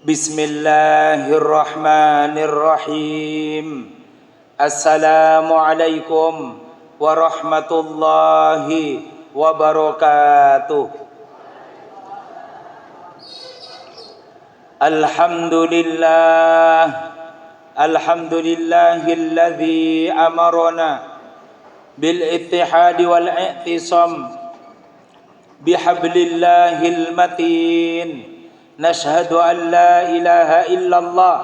Bismillahirrahmanirrahim. Assalamualaikum warahmatullahi wabarakatuh. Alhamdulillahilladzi amarona bil ittihadi wal i'tisam bihablillahil matin. Nashhadu an la ilaha illallah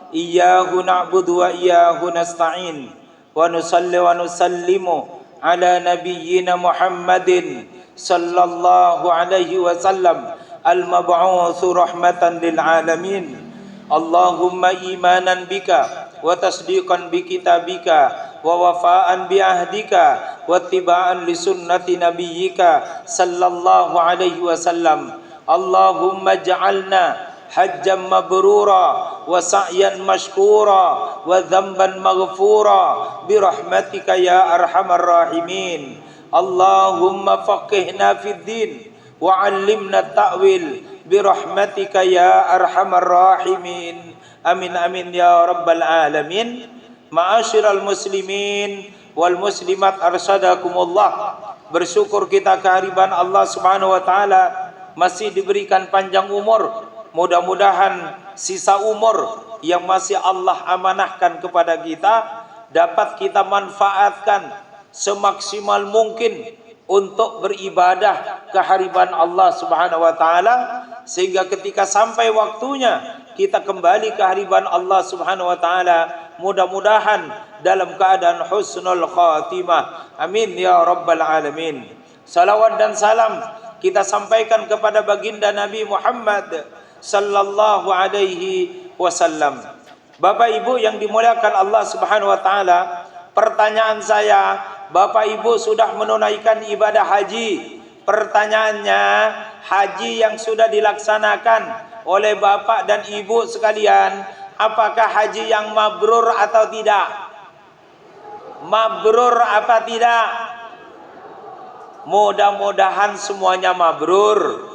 iyyahu na'budu wa iyyahu nasta'in wa nusalli wa nusallimu ala nabiyyina Muhammadin sallallahu alaihi wasallam al-mab'utsu rahmatan lil alamin. Allahumma imanan bika wa tasdiqan bi kitabika wa wafa'an bi ahdika wa ittiba'an li sunnati nabiyyika sallallahu alaihi wasallam. Allahumma ja'alna hajjan mabrura wa sa'yan mashkura wa dhanban maghfura bi rahmatika ya arhamar rahimin. Allahumma faqihna fid din wa 'allimna ta'wil bi rahmatika ya arhamar rahimin. Amin amin ya rabbal alamin. Ma'asyiral muslimin wal muslimat arsyadakumullah. Bersyukur kita kehadiran Allah Subhanahu wa taala masih diberikan panjang umur. Mudah-mudahan sisa umur yang masih Allah amanahkan kepada kita dapat kita manfaatkan semaksimal mungkin untuk beribadah kehadiran Allah Subhanahu wa taala, sehingga ketika sampai waktunya kita kembali ke hadirat Allah Subhanahu wa taala, mudah-mudahan dalam keadaan husnul khatimah. Amin ya rabbal alamin. Salawat dan salam kita sampaikan kepada baginda Nabi Muhammad sallallahu alaihi wasallam. Bapak Ibu yang dimuliakan Allah Subhanahu wa taala, pertanyaan saya, Bapak Ibu sudah menunaikan ibadah haji? Pertanyaannya, haji yang sudah dilaksanakan oleh Bapak dan Ibu sekalian, apakah haji yang mabrur atau tidak? Mabrur apa tidak? Mudah-mudahan semuanya mabrur.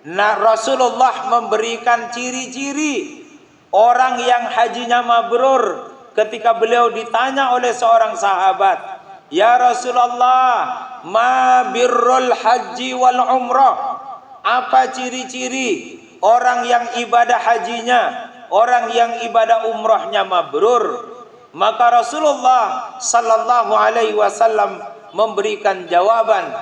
Nah, Rasulullah memberikan ciri-ciri orang yang hajinya mabrur ketika beliau ditanya oleh seorang sahabat, "Ya Rasulullah, ma birrul haji wal umrah?" Apa ciri-ciri orang yang ibadah hajinya, orang yang ibadah umrahnya mabrur? Maka Rasulullah sallallahu alaihi wasallam memberikan jawaban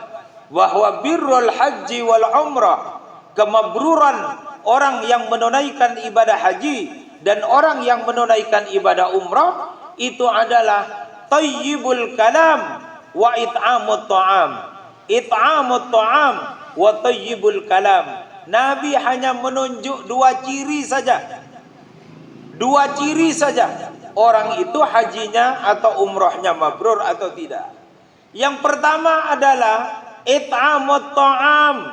bahwa birrul haji wal umrah, kemabruran orang yang menunaikan ibadah haji dan orang yang menunaikan ibadah umrah itu adalah thayyibul kalam wa it'amut ta'am. It'amut ta'am wa thayyibul kalam. Nabi hanya menunjuk dua ciri saja. Dua ciri saja. Orang itu hajinya atau umrahnya mabrur atau tidak. Yang pertama adalah it'amut ta'am.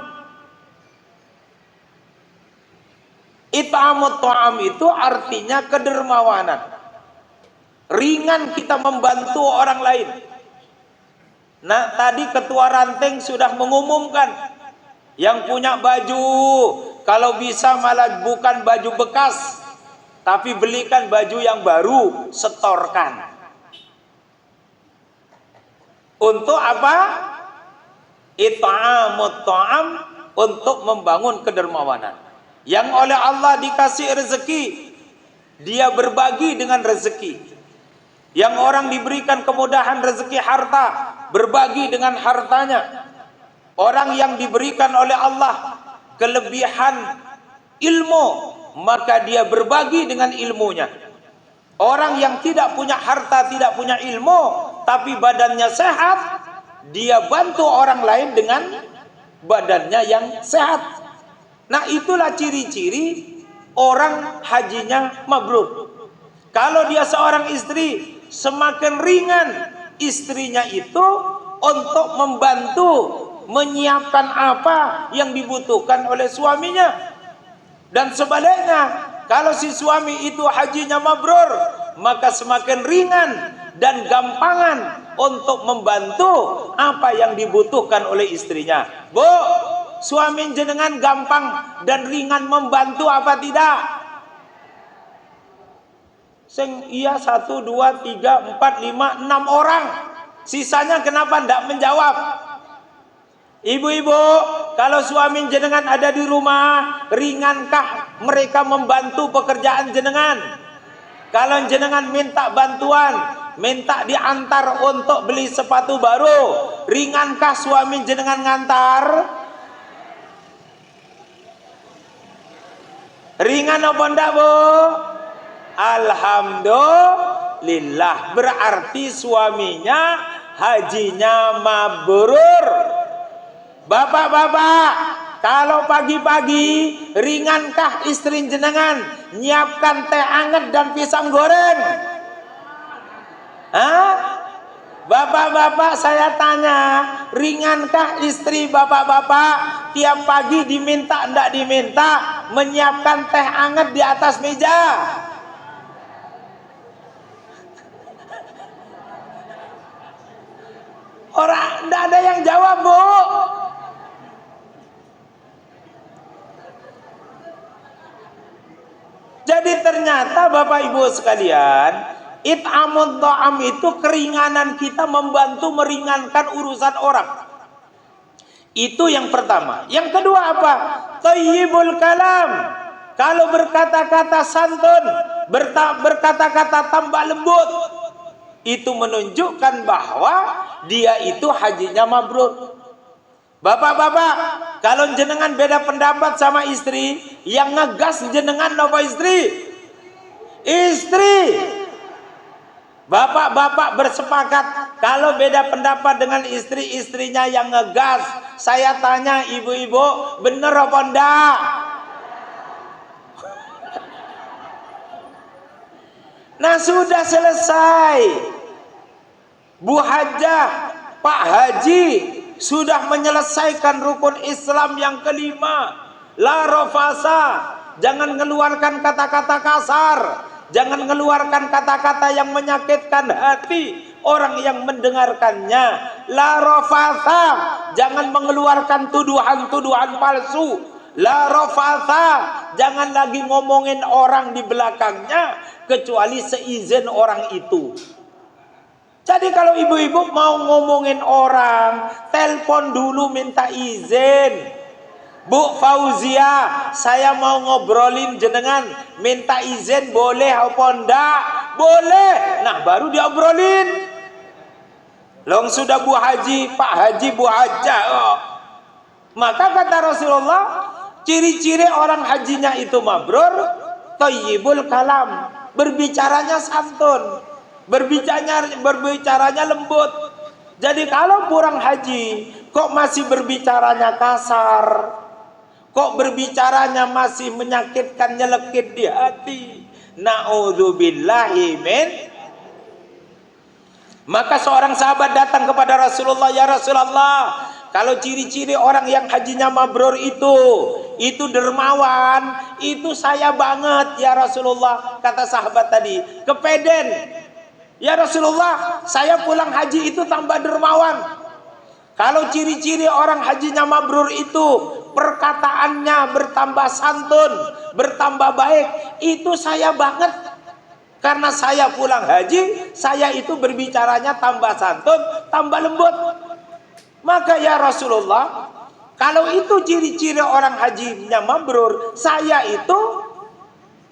It'amut ta'am itu artinya kedermawanan. Ringan kita membantu orang lain. Nah, tadi ketua ranting sudah mengumumkan, yang punya baju kalau bisa malah bukan baju bekas, tapi belikan baju yang baru, setorkan. Untuk apa? It'amut ta'am, untuk membangun kedermawanan. Yang oleh Allah dikasih rezeki, dia berbagi dengan rezeki. Yang orang diberikan kemudahan rezeki harta, berbagi dengan hartanya. Orang yang diberikan oleh Allah kelebihan ilmu, maka dia berbagi dengan ilmunya. Orang yang tidak punya harta, tidak punya ilmu, tapi badannya sehat, dia bantu orang lain dengan badannya yang sehat. Nah, itulah ciri-ciri orang hajinya mabrur. Kalau dia seorang istri, semakin ringan istrinya itu untuk membantu menyiapkan apa yang dibutuhkan oleh suaminya. Dan sebaliknya, kalau si suami itu hajinya mabrur, maka semakin ringan dan gampangan untuk membantu apa yang dibutuhkan oleh istrinya. Bu, suami jenengan gampang dan ringan membantu apa tidak? Sing iya 1, 2, 3, 4, 5, 6 orang. Sisanya kenapa tidak menjawab? Ibu-ibu, kalau suami jenengan ada di rumah, ringankah mereka membantu pekerjaan jenengan? Kalau jenengan minta bantuan, minta diantar untuk beli sepatu baru, ringankah suami jenengan ngantar? Ringan apa enggak, Bu? Alhamdulillah, berarti suaminya hajinya mabrur. Bapak-bapak, kalau pagi-pagi ringankah istri jenengan nyiapkan teh anget dan pisang goreng? Hah? Bapak-bapak, saya tanya, ringankah istri bapak-bapak tiap pagi diminta enggak diminta menyiapkan teh anget di atas meja? Orang enggak ada yang jawab, Bu. Jadi ternyata Bapak Ibu sekalian, it'amut ta'am itu keringanan kita, membantu meringankan urusan orang. Itu yang pertama. Yang kedua apa? Thayyibul kalam. Kalau berkata-kata santun, berkata-kata tambah lembut, itu menunjukkan bahwa dia itu hajinya mabrur. Bapak-bapak, kalau jenengan beda pendapat sama istri, yang ngegas jenengan apa istri? Istri. Bapak-bapak bersepakat, kalau beda pendapat dengan istri, istrinya yang ngegas. Saya tanya ibu-ibu, bener apa enggak? Nah, sudah selesai. Bu Hajah, Pak Haji sudah menyelesaikan rukun Islam yang kelima. La rafasa, jangan mengeluarkan kata-kata kasar, jangan mengeluarkan kata-kata yang menyakitkan hati orang yang mendengarkannya. La rafasa, jangan mengeluarkan tuduhan-tuduhan palsu. La rafasa, jangan lagi ngomongin orang di belakangnya kecuali seizin orang itu. Jadi kalau ibu-ibu mau ngomongin orang, telepon dulu minta izin. Bu Fauzia, saya mau ngobrolin jenengan, minta izin boleh apa enggak? Boleh. Nah, baru diobrolin. Long sudah Bu Haji, Pak Haji, Bu Hajah. Oh. Maka kata Rasulullah, ciri-ciri orang hajinya itu mabrur, thayyibul kalam, berbicaranya santun. Berbicaranya lembut. Jadi kalau kurang haji kok masih berbicaranya kasar, kok berbicaranya masih menyakitkan, nyelekit di hati, naudzubillahi min. Maka seorang sahabat datang kepada Rasulullah, ya Rasulullah, kalau ciri-ciri orang yang hajinya mabrur itu dermawan, itu saya banget ya Rasulullah. Kata sahabat tadi, kepeden. Ya Rasulullah, saya pulang haji itu tambah dermawan. Kalau ciri-ciri orang hajinya mabrur itu perkataannya bertambah santun, bertambah baik, itu saya banget. Karena saya pulang haji, saya itu berbicaranya tambah santun, tambah lembut. Maka ya Rasulullah, kalau itu ciri-ciri orang hajinya mabrur, saya itu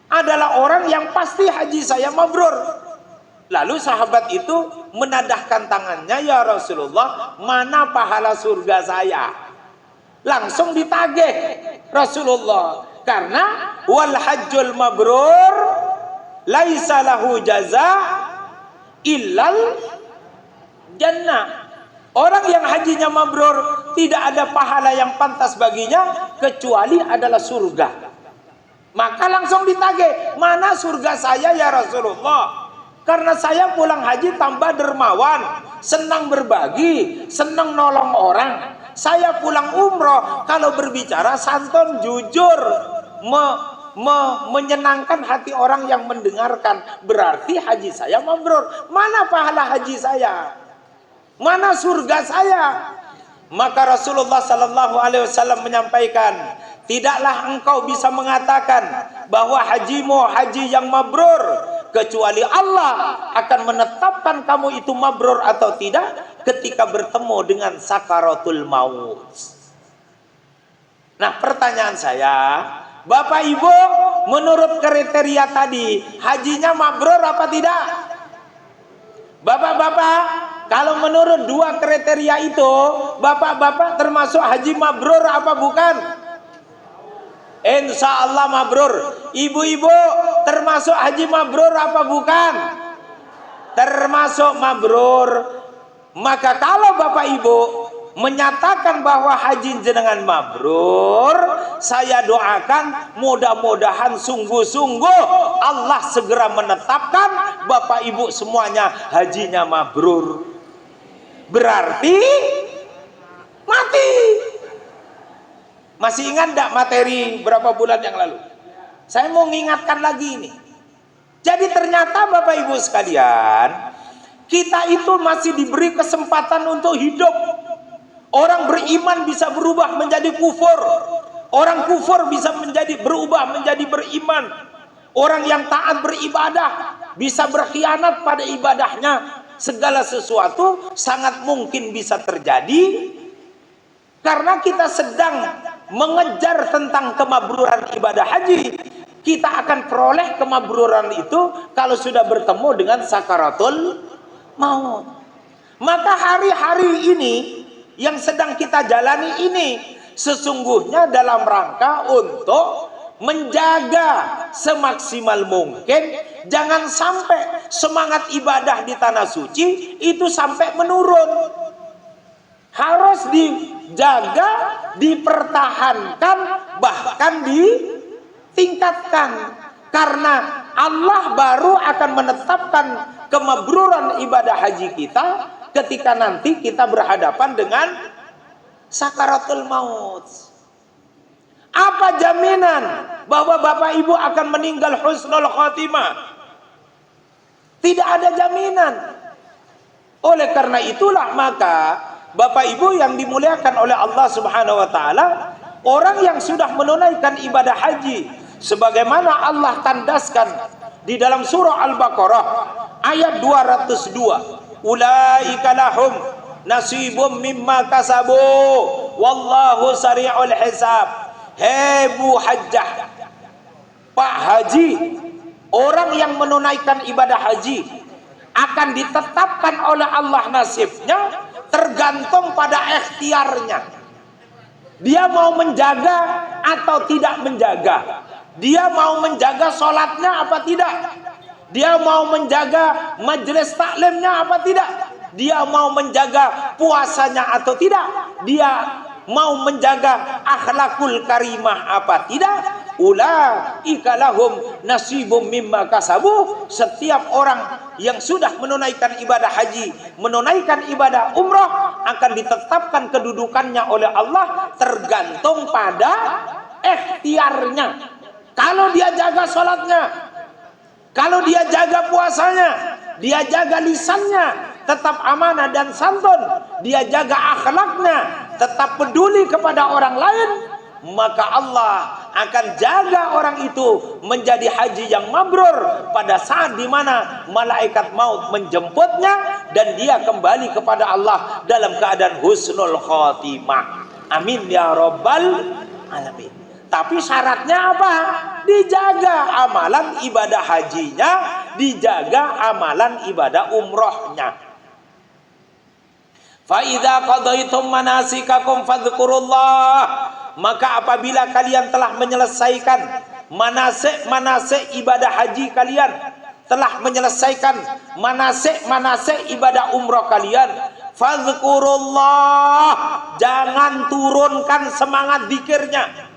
adalah orang yang pasti haji saya mabrur. Lalu sahabat itu menadahkan tangannya, ya Rasulullah, mana pahala surga saya? Langsung ditagih Rasulullah, karena wal hajjul mabrur laisa lahu jaza illal jannah. Orang yang hajinya mabrur tidak ada pahala yang pantas baginya kecuali adalah surga. Maka langsung ditagih, mana surga saya ya Rasulullah? Karena saya pulang haji tambah dermawan, senang berbagi, senang nolong orang. Saya pulang umroh, kalau berbicara santun, jujur, menyenangkan hati orang yang mendengarkan. Berarti haji saya mabrur. Mana pahala haji saya? Mana surga saya? Maka Rasulullah sallallahu alaihi wasallam menyampaikan, tidaklah engkau bisa mengatakan bahwa hajimu haji yang mabrur kecuali Allah akan menetapkan kamu itu mabrur atau tidak ketika bertemu dengan sakaratul maut. Nah, pertanyaan saya, Bapak Ibu, menurut kriteria tadi, hajinya mabrur apa tidak? Bapak-bapak, kalau menurut dua kriteria itu, bapak-bapak termasuk haji mabrur apa bukan? Insya Allah mabrur. Ibu-ibu termasuk haji mabrur apa bukan? Termasuk mabrur. Maka kalau Bapak Ibu menyatakan bahwa haji jenengan mabrur, saya doakan mudah-mudahan sungguh-sungguh Allah segera menetapkan Bapak Ibu semuanya hajinya mabrur. Berarti mati. Masih ingat enggak materi berapa bulan yang lalu? Saya mau mengingatkan lagi ini. Jadi ternyata Bapak Ibu sekalian, kita itu masih diberi kesempatan untuk hidup. Orang beriman bisa berubah menjadi kufur. Orang kufur bisa berubah menjadi beriman. Orang yang taat beribadah bisa berkhianat pada ibadahnya. Segala sesuatu sangat mungkin bisa terjadi karena kita sedang mengejar tentang kemabruran ibadah haji. Kita akan peroleh kemabruran itu kalau sudah bertemu dengan sakaratul maut. Maka hari-hari ini yang sedang kita jalani ini sesungguhnya dalam rangka untuk menjaga semaksimal mungkin jangan sampai semangat ibadah di tanah suci itu sampai menurun. Harus dijaga, dipertahankan, bahkan ditingkatkan, karena Allah baru akan menetapkan kemabruran ibadah haji kita ketika nanti kita berhadapan dengan sakaratul maut. Apa jaminan bahwa Bapak Ibu akan meninggal husnul khotimah? Tidak ada jaminan. Oleh karena itulah maka Bapak Ibu yang dimuliakan oleh Allah Subhanahu wa taala, orang yang sudah menunaikan ibadah haji sebagaimana Allah tandaskan di dalam surah Al-Baqarah ayat 202, ulaika lahum nasibum mimma kasabu wallahu sari'ul hisab. Hei Bu Hajjah, Pak Haji, orang yang menunaikan ibadah haji akan ditetapkan oleh Allah nasibnya tergantung pada ikhtiarnya. Dia mau menjaga atau tidak menjaga. Dia mau menjaga sholatnya apa tidak. Dia mau menjaga majelis taklimnya apa tidak. Dia mau menjaga puasanya atau tidak. Dia mau menjaga akhlakul karimah apa tidak. Ulaika lahum nasibum mimma kasabu. Setiap orang yang sudah menunaikan ibadah haji, menunaikan ibadah umrah, akan ditetapkan kedudukannya oleh Allah tergantung pada ikhtiarnya. Kalau dia jaga sholatnya, kalau dia jaga puasanya, dia jaga lisannya tetap amanah dan santun, dia jaga akhlaknya, tetap peduli kepada orang lain, maka Allah akan jaga orang itu menjadi haji yang mabrur pada saat dimana malaikat maut menjemputnya dan dia kembali kepada Allah dalam keadaan husnul khotimah. Amin ya rabbal alamin. Tapi syaratnya apa? Dijaga amalan ibadah hajinya, dijaga amalan ibadah umrohnya. Fa idza qadaitum manasikakum fadhkurullah, maka apabila kalian telah menyelesaikan manasik ibadah haji kalian, telah menyelesaikan manasik ibadah umroh kalian, fadhkurullah, jangan turunkan semangat zikirnya.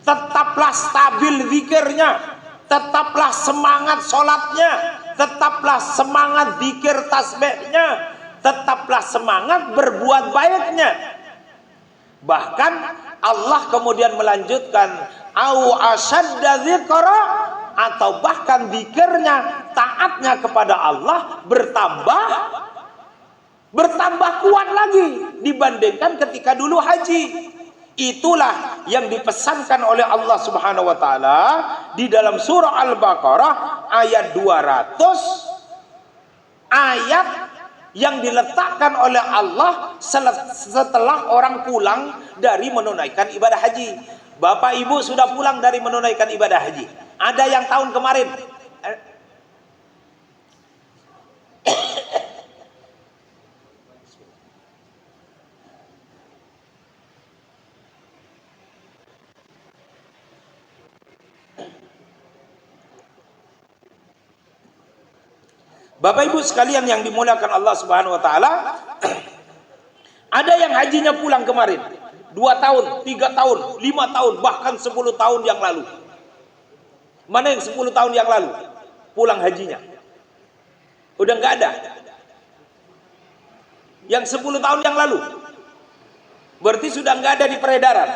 Tetaplah stabil zikirnya, tetaplah semangat sholatnya, tetaplah semangat zikir tasbihnya, tetaplah semangat berbuat baiknya. Bahkan Allah kemudian melanjutkan au asyadda dzikra, atau bahkan zikirnya, taatnya kepada Allah bertambah kuat lagi dibandingkan ketika dulu haji. Itulah yang dipesankan oleh Allah Subhanahu wa taala di dalam surah Al-Baqarah ayat 200, ayat yang diletakkan oleh Allah setelah orang pulang dari menunaikan ibadah haji. Bapak Ibu sudah pulang dari menunaikan ibadah haji. Ada yang tahun kemarin Bapak Ibu sekalian yang dimuliakan Allah Subhanahu wa taala, ada yang hajinya pulang kemarin 2 tahun, 3 tahun, 5 tahun, bahkan 10 tahun yang lalu. Mana yang 10 tahun yang lalu pulang hajinya? Udah nggak ada. Yang 10 tahun yang lalu berarti sudah nggak ada di peredaran.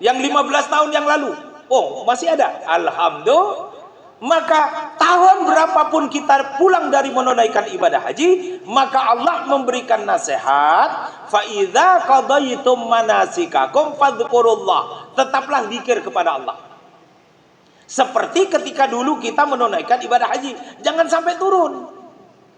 Yang 15 tahun yang lalu, oh masih ada. Alhamdulillah. Maka tahun berapapun kita pulang dari menunaikan ibadah haji, maka Allah memberikan nasihat, fa idza qadaytum manasikakum fadhkurullah, tetaplah zikir kepada Allah. Seperti ketika dulu kita menunaikan ibadah haji, jangan sampai turun.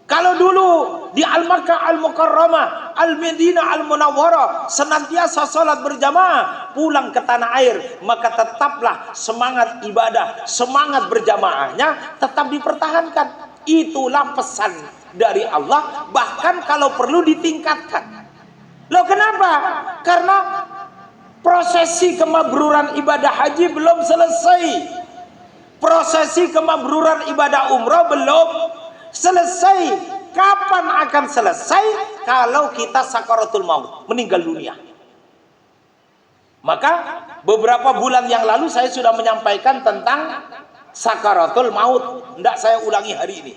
Kalau dulu di Al-Makkah Al-Mukarramah, Al-Madinah Al-Munawwarah senantiasa sholat berjamaah, pulang ke tanah air, maka tetaplah semangat ibadah, semangat berjamaahnya tetap dipertahankan. Itulah pesan dari Allah, bahkan kalau perlu ditingkatkan. Loh kenapa? Karena prosesi kemabruran ibadah haji belum selesai. Prosesi kemabruran ibadah umrah belum selesai. Kapan akan selesai? Kalau kita sakaratul maut, meninggal dunia. Maka beberapa bulan yang lalu saya sudah menyampaikan tentang sakaratul maut. Tidak saya ulangi hari ini.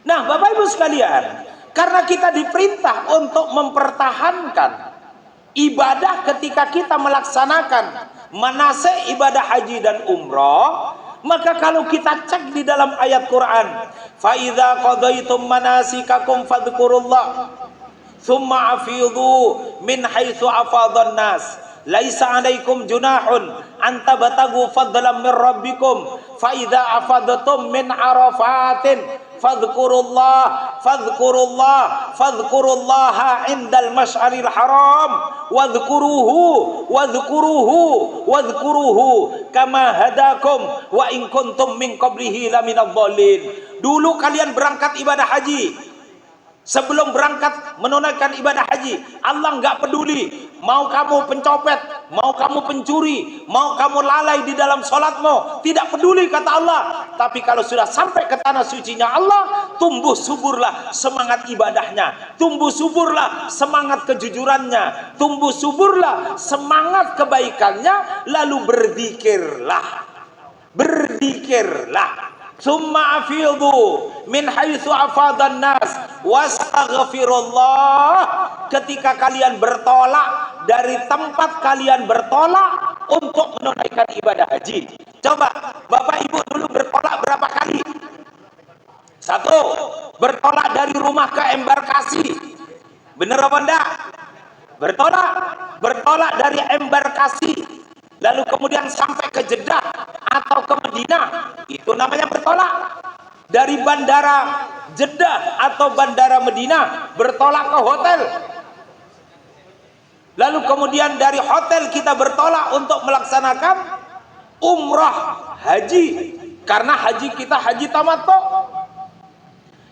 Nah Bapak Ibu sekalian, karena kita diperintah untuk mempertahankan ibadah ketika kita melaksanakan manasik ibadah haji dan umrah, maka kalau kita cek di dalam ayat Quran, fa idza qadaytum manasikakum fadhkurullah tsumma afidhu min haitsu afadhan nas laisa alaikum junahun an tabtagu fadlan min rabbikum fa idza afadtum min arafatin fadhkurullaha indal masy'aril haram wadhkuruhu kama hadakum wa in kuntum min qablihi laminadh dhalin. Dulu kalian berangkat ibadah haji, sebelum berangkat menunaikan ibadah haji, Allah nggak peduli mau kamu pencopet, mau kamu pencuri, mau kamu lalai di dalam sholatmu, tidak peduli kata Allah. Tapi kalau sudah sampai ke tanah sucinya Allah, tumbuh suburlah semangat ibadahnya, tumbuh suburlah semangat kejujurannya, tumbuh suburlah semangat kebaikannya, lalu berzikirlah. Summa afidhu min haitsu afadan nas wastaghfirullah. Ketika kalian bertolak dari tempat kalian bertolak untuk menunaikan ibadah haji. Coba Bapak Ibu dulu bertolak berapa kali? 1, bertolak dari rumah ke embarkasi. Bener apa enggak? Bertolak dari embarkasi, lalu kemudian sampai ke Jeddah atau ke Madinah, itu namanya bertolak. Dari bandara Jeddah atau bandara Madinah bertolak ke hotel, lalu kemudian dari hotel kita bertolak untuk melaksanakan umrah haji, karena haji kita haji tamattu.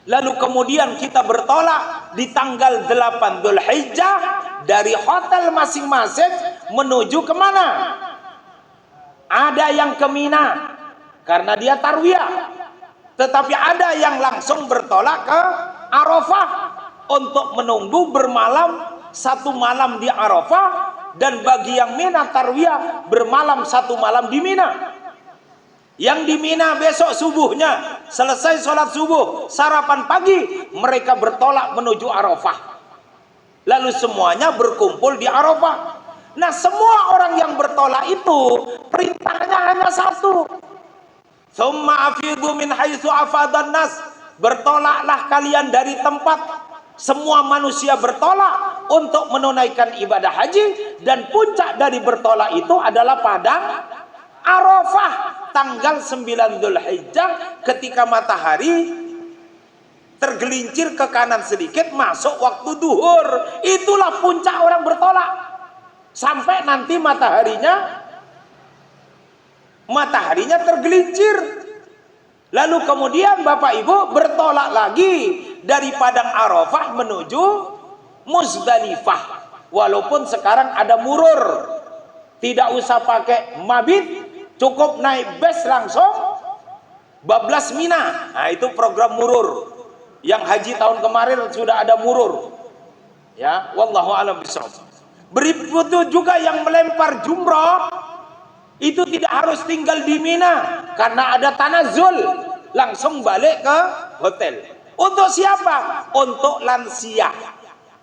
Lalu kemudian kita bertolak di tanggal 8 Dzulhijjah dari hotel masing-masing menuju kemana? Ada yang ke Mina karena dia tarwiyah, tetapi ada yang langsung bertolak ke Arafah untuk menunggu bermalam 1 malam di Arafah, dan bagi yang Mina tarwiyah bermalam 1 malam di Mina. Yang di Mina besok subuhnya selesai sholat subuh, sarapan pagi, mereka bertolak menuju Arafah, lalu semuanya berkumpul di Arafah. Nah semua orang yang bertolak itu perintahnya hanya 1, tsumma afidhu min haitsu afadan nas, bertolaklah kalian dari tempat semua manusia bertolak untuk menunaikan ibadah haji, dan puncak dari bertolak itu adalah padang Arafah tanggal 9 Dzulhijjah, ketika matahari tergelincir ke kanan sedikit masuk waktu duhur. Itulah puncak orang bertolak sampai nanti mataharinya tergelincir. Lalu kemudian Bapak Ibu bertolak lagi dari padang Arafah menuju Muzdalifah. Walaupun sekarang ada murur, tidak usah pakai mabit, cukup naik bus langsung bablas Mina. Nah, itu program murur. Yang haji tahun kemarin sudah ada murur. Ya, wallahu a'lam bishawab. Berikut juga yang melempar jumrah itu tidak harus tinggal di Mina karena ada tanazul, langsung balik ke hotel. Untuk siapa? Untuk lansia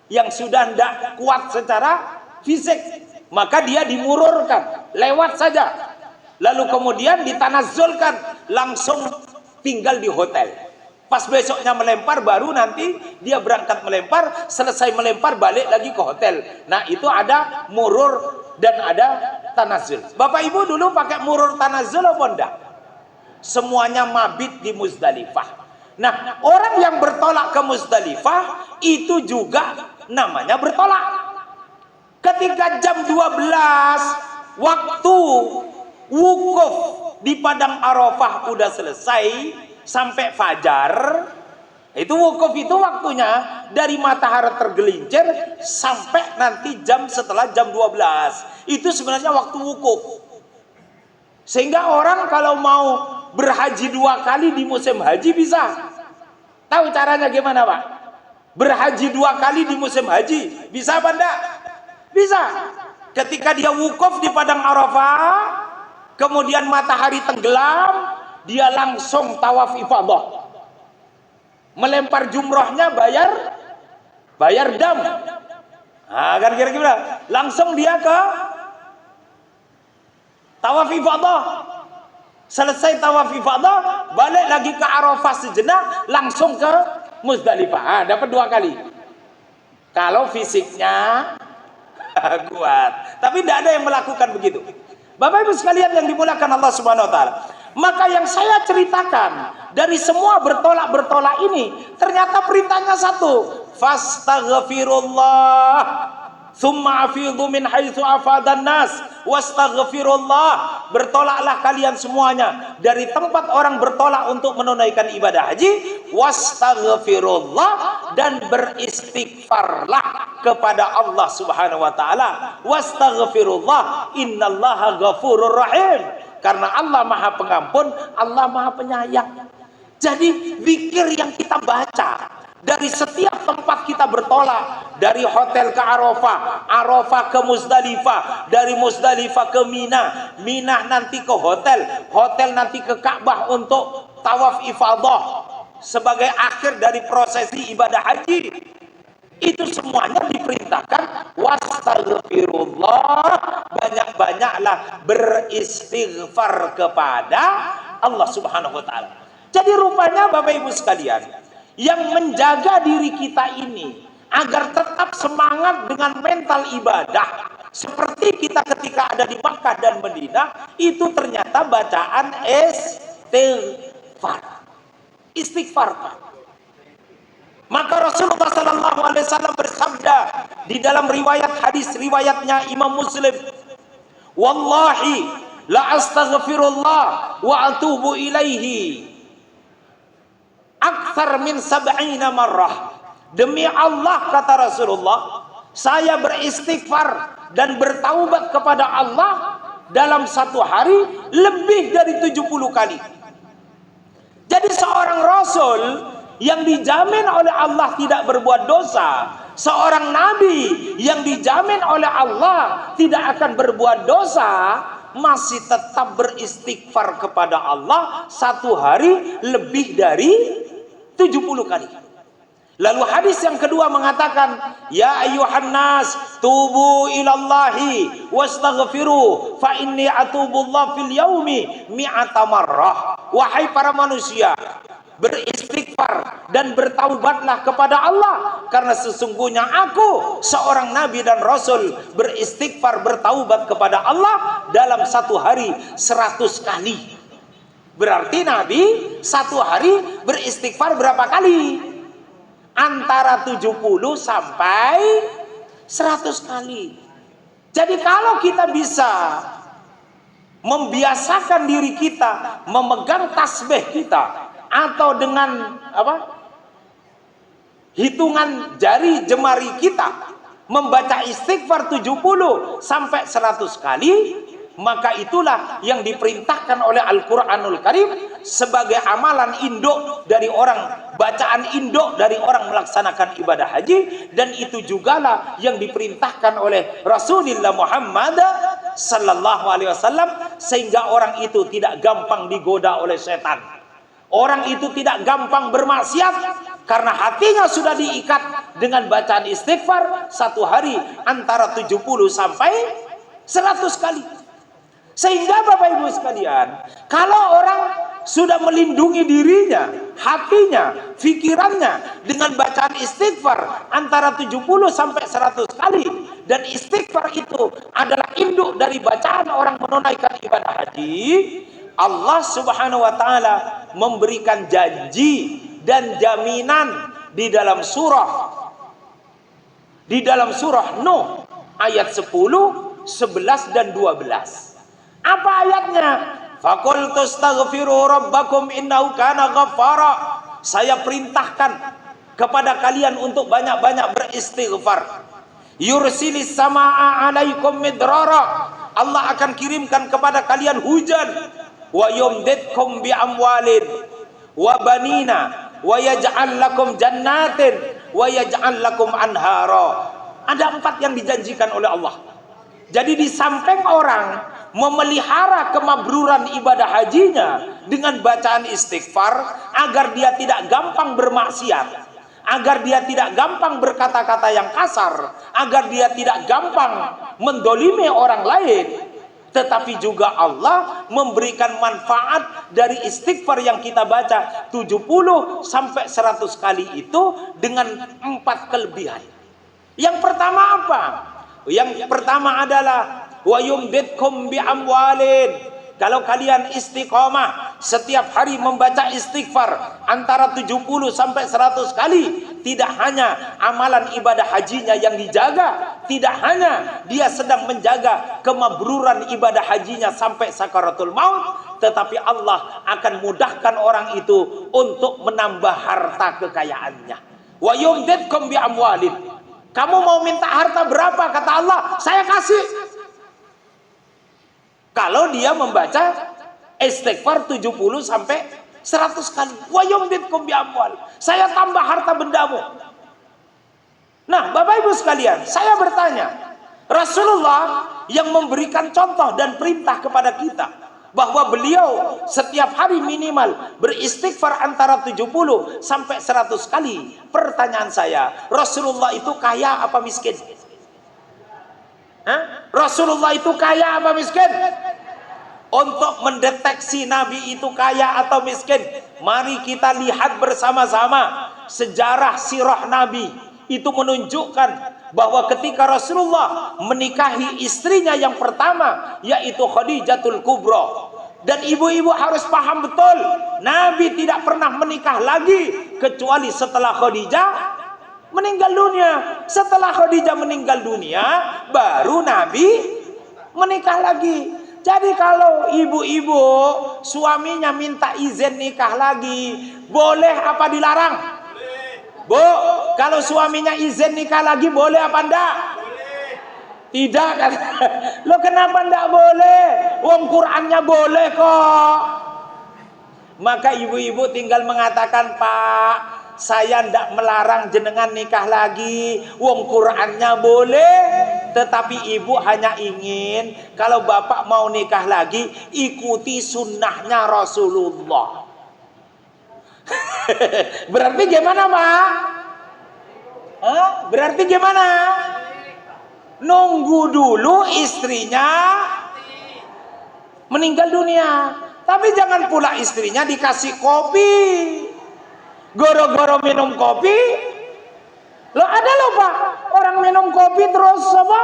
yang sudah tidak kuat secara fisik, maka dia dimururkan, lewat saja. Lalu kemudian ditanazulkan, langsung tinggal di hotel. Pas besoknya melempar, baru nanti dia berangkat melempar, selesai melempar balik lagi ke hotel. Nah, itu ada murur dan ada tanazul. Bapak Ibu dulu pakai murur tanazul apa enggak? Semuanya mabit di Muzdalifah. Nah, orang yang bertolak ke Muzdalifah itu juga namanya bertolak. Ketika jam 12 waktu wukuf di padang Arafah udah selesai sampai fajar, itu wukuf itu waktunya dari matahari tergelincir sampai nanti setelah jam 12. Itu sebenarnya waktu wukuf. Sehingga orang kalau mau berhaji 2 kali di musim haji bisa. Tahu caranya gimana, Pak? Berhaji 2 kali di musim haji bisa apa enggak? Bisa. Ketika dia wukuf di padang Arafah, kemudian matahari tenggelam, dia langsung tawaf ifadah. Melempar jumrahnya bayar dam. Nah, kan kira-kira langsung dia ke tawaf ifadah. Selesai tawaf ifadah, balik lagi ke Arafah sejenak, langsung ke Muzdalifah. Dapat 2 kali. Kalau fisiknya kuat. Tapi tidak ada yang melakukan begitu. Bapak Ibu sekalian yang dimuliakan Allah Subhanahu wa taala. Maka yang saya ceritakan dari semua bertolak-bertolak ini, ternyata perintahnya satu. Fastaghfirullah tsumma afidhu min haitsu afadan nas wastaghfirullah. Bertolaklah kalian semuanya dari tempat orang bertolak untuk menunaikan ibadah haji, wastaghfirullah, dan beristighfarlah kepada Allah Subhanahu wa taala. Wastaghfirullah, innallaha ghafurur rahim. Karena Allah Maha Pengampun, Allah Maha Penyayang. Jadi zikir yang kita baca dari setiap tempat kita bertolak, dari hotel ke Arafah, Arafah ke Muzdalifah, dari Muzdalifah ke Mina, Mina nanti ke hotel, hotel nanti ke Ka'bah untuk tawaf ifadah sebagai akhir dari prosesi ibadah haji. Itu semuanya diperintahkan wastaghfirullah, banyak-banyaklah beristighfar kepada Allah Subhanahu wa taala. Jadi rupanya Bapak Ibu sekalian, yang menjaga diri kita ini agar tetap semangat dengan mental ibadah seperti kita ketika ada di Makkah dan Madinah, itu ternyata bacaan istighfar. Maka Rasulullah sallallahu alaihi wasallam bersabda di dalam riwayatnya Imam Muslim, "Wallahi la astaghfirullah wa atubu ilaihi aktsar min 70 marrah." Demi Allah, kata Rasulullah, saya beristighfar dan bertaubat kepada Allah dalam satu hari lebih dari 70 kali. Jadi seorang Rasul yang dijamin oleh Allah tidak berbuat dosa, seorang nabi yang dijamin oleh Allah tidak akan berbuat dosa, masih tetap beristighfar kepada Allah satu hari lebih dari 70 kali. Lalu hadis yang kedua mengatakan, ya ayyuhan nas tubu ilallahi wastaghfiru fa inni atubullah fil yaumi mi'ata marrah. Wahai para manusia, beristighfar beristighfar dan bertaubatlah kepada Allah, karena sesungguhnya aku seorang nabi dan rasul beristighfar bertaubat kepada Allah dalam satu hari 100 kali. Berarti Nabi satu hari beristighfar berapa kali? Antara 70 sampai 100 kali. Jadi kalau kita bisa membiasakan diri kita memegang tasbih kita, atau dengan hitungan jari jemari kita membaca istighfar 70 sampai 100 kali, maka itulah yang diperintahkan oleh Al-Quranul Karim sebagai amalan induk dari orang, bacaan induk dari orang melaksanakan ibadah haji. Dan itu jugalah yang diperintahkan oleh Rasulullah Muhammad sallallahu alaihi wasallam, sehingga orang itu tidak gampang digoda oleh setan. Orang itu tidak gampang bermaksiat karena hatinya sudah diikat dengan bacaan istighfar satu hari antara 70 sampai 100 kali. Sehingga Bapak Ibu sekalian, kalau orang sudah melindungi dirinya, hatinya, pikirannya dengan bacaan istighfar antara 70 sampai 100 kali, dan istighfar itu adalah induk dari bacaan orang menunaikan ibadah haji, Allah Subhanahu wa taala memberikan janji dan jaminan di dalam surah Nuh ayat 10, 11 dan 12. Apa ayatnya? Faqultu astaghfiru rabbakum innahu kana ghaffara. Saya perintahkan kepada kalian untuk banyak-banyak beristighfar. Yursilis samaa 'alaikum midrara. Allah akan kirimkan kepada kalian hujan. Wa yumditkum bi amwalin wa banina wa yaj'al lakum jannatin wa yaj'al lakum anhara. Ada 4 yang dijanjikan oleh Allah. Jadi di samping orang memelihara kemabruran ibadah hajinya dengan bacaan istighfar agar dia tidak gampang bermaksiat, agar dia tidak gampang berkata-kata yang kasar, agar dia tidak gampang mendolimi orang lain, tetapi juga Allah memberikan manfaat dari istighfar yang kita baca 70 sampai 100 kali itu dengan 4 kelebihan. Yang pertama apa? Yang pertama adalah wa yumditkum bi amwalin. Kalau kalian istiqomah setiap hari membaca istighfar antara 70 sampai 100 kali, tidak hanya amalan ibadah hajinya yang dijaga, tidak hanya dia sedang menjaga kemabruran ibadah hajinya sampai sakaratul maut, tetapi Allah akan mudahkan orang itu untuk menambah harta kekayaannya. Wa yumditkum bi amwalin. Kamu mau minta harta berapa? Kata Allah, saya kasih. Kalau dia membaca istighfar 70 sampai 100 kali. Wa yumditkum bi amwal. Saya tambah harta bendamu. Nah, Bapak Ibu sekalian, saya bertanya, Rasulullah yang memberikan contoh dan perintah kepada kita bahwa beliau setiap hari minimal beristighfar antara 70 sampai 100 kali. Pertanyaan saya, Rasulullah itu kaya apa miskin? Rasulullah itu kaya apa miskin? Untuk mendeteksi Nabi itu kaya atau miskin, mari kita lihat bersama-sama sejarah sirah Nabi. Itu menunjukkan bahwa ketika Rasulullah menikahi istrinya yang pertama, yaitu Khadijatul Kubra, dan ibu-ibu harus paham betul, Nabi tidak pernah menikah lagi kecuali setelah Khadijah meninggal dunia. Setelah Khadijah meninggal dunia, baru Nabi menikah lagi. Jadi kalau ibu-ibu suaminya minta izin nikah lagi, boleh apa dilarang? Bu, kalau suaminya izin nikah lagi boleh apa enggak? Tidak kan? Lo kenapa enggak boleh? Wong Qur'annya boleh kok. Maka ibu-ibu tinggal mengatakan, Pak, saya ndak melarang jenengan nikah lagi, wong Qur'annya boleh, tetapi ibu hanya ingin kalau bapak mau nikah lagi ikuti sunnahnya Rasulullah. Berarti gimana, Pak? Berarti gimana? Nunggu dulu istrinya meninggal dunia. Tapi jangan pula istrinya dikasih kopi, Goro-goro minum kopi. Lo ada loh Pak, orang minum kopi terus apa?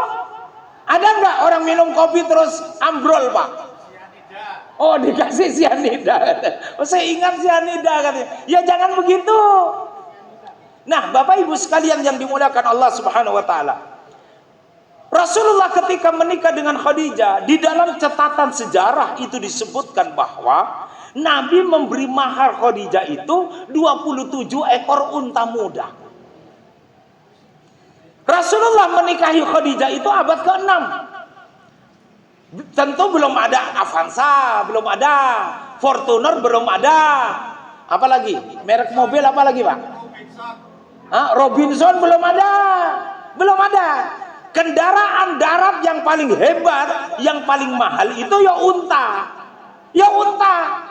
Ada nggak orang minum kopi terus ambrol Pak? Oh dikasih sianida. Oh, saya ingat sianida katanya. Ya jangan begitu. Nah Bapak Ibu sekalian yang dimuliakan Allah Subhanahu Wa Taala, Rasulullah ketika menikah dengan Khadijah, di dalam catatan sejarah itu disebutkan bahwa Nabi memberi mahar Khadijah itu 27 ekor unta muda. Rasulullah menikahi Khadijah itu abad ke-6. Tentu belum ada Avanza, belum ada Fortuner, belum ada. Apalagi? Merek mobil apa lagi, Pak? Robinson belum ada. Belum ada. Kendaraan darat yang paling hebat, yang paling mahal itu ya unta. Ya unta.